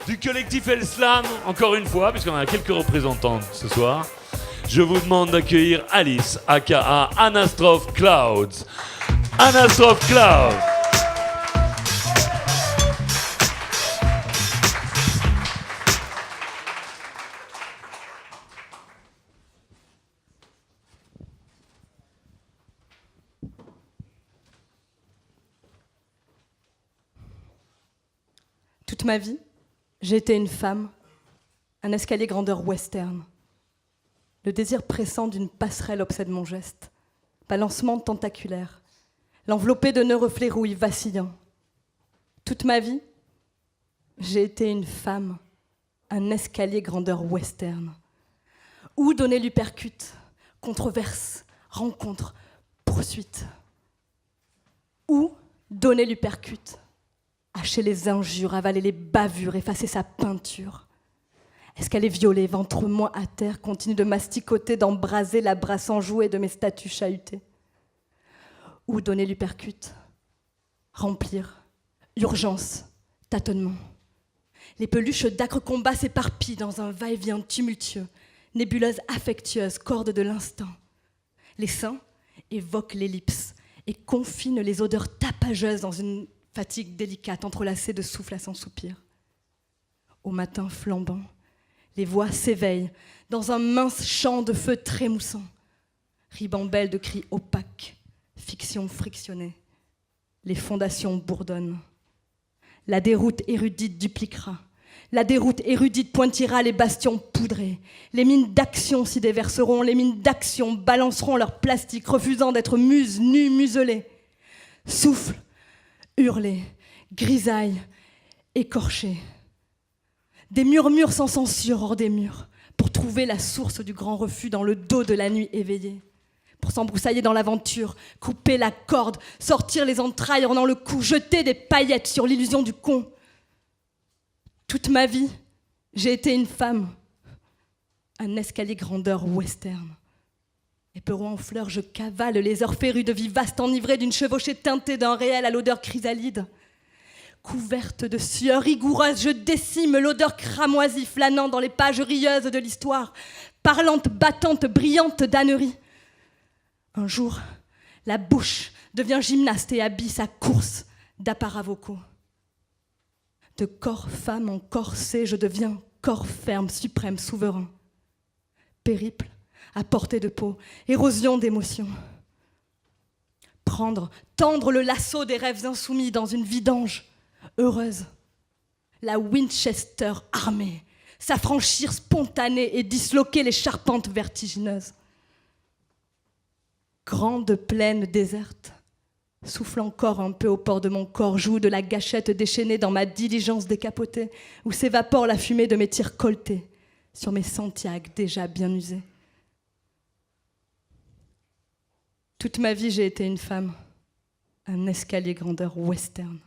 du collectif El Slam, encore une fois, puisqu'on a quelques représentantes ce soir. Je vous demande d'accueillir Alice, aka Anastrophe Clouds. Anastrophe Clouds. Toute ma vie, j'ai été une femme, un escalier grandeur western. Le désir pressant d'une passerelle obsède mon geste, balancement tentaculaire, l'enveloppé de nœuds reflets rouille vacillant. Toute ma vie, j'ai été une femme, un escalier grandeur western. Où donner l'hypercute, controverse, rencontre, poursuite. Où donner l'hypercute, hacher les injures, avaler les bavures, effacer sa peinture. Est-ce qu'elle est violée, ventre moins à terre, continue de masticoter, d'embraser la brasse enjouée de mes statues chahutées? Où donner l'hypercute, remplir, urgence, tâtonnement. Les peluches d'âcres combats s'éparpillent dans un va-et-vient tumultueux, nébuleuse affectueuse, corde de l'instant. Les seins évoquent l'ellipse et confinent les odeurs tapageuses dans une fatigue délicate, entrelacée de souffle à son soupir. Au matin flambant, les voix s'éveillent dans un mince champ de feu trémoussant. Ribambelle de cris opaques, fiction frictionnée. Les fondations bourdonnent. La déroute érudite dupliquera. La déroute érudite pointillera les bastions poudrés. Les mines d'action s'y déverseront. Les mines d'action balanceront leur plastique, refusant d'être muses, nues, muselées. Souffle, hurler, grisaille, écorché. Des murmures sans censure hors des murs, pour trouver la source du grand refus dans le dos de la nuit éveillée. Pour s'embroussailler dans l'aventure, couper la corde, sortir les entrailles dans le cou, jeter des paillettes sur l'illusion du con. Toute ma vie, j'ai été une femme, un escalier grandeur western. Éperon en fleurs, je cavale les heures férues de vie vaste, enivrée d'une chevauchée teintée d'un réel à l'odeur chrysalide. Couverte de sueur rigoureuse, je décime l'odeur cramoisie flânant dans les pages rieuses de l'histoire, parlante, battante, brillante d'ânerie. Un jour, la bouche devient gymnaste et habille sa course d'apparats vocaux. De corps femme en corset, je deviens corps ferme, suprême, souverain. Périple à portée de peau, érosion d'émotions. Prendre, tendre le lasso des rêves insoumis dans une vidange heureuse. La Winchester armée, s'affranchir spontanée et disloquer les charpentes vertigineuses. Grande plaine déserte, souffle encore un peu au port de mon corps, joue de la gâchette déchaînée dans ma diligence décapotée, où s'évapore la fumée de mes tirs colletés sur mes Santiago déjà bien usés. Toute ma vie, j'ai été une femme, un escalier grandeur western.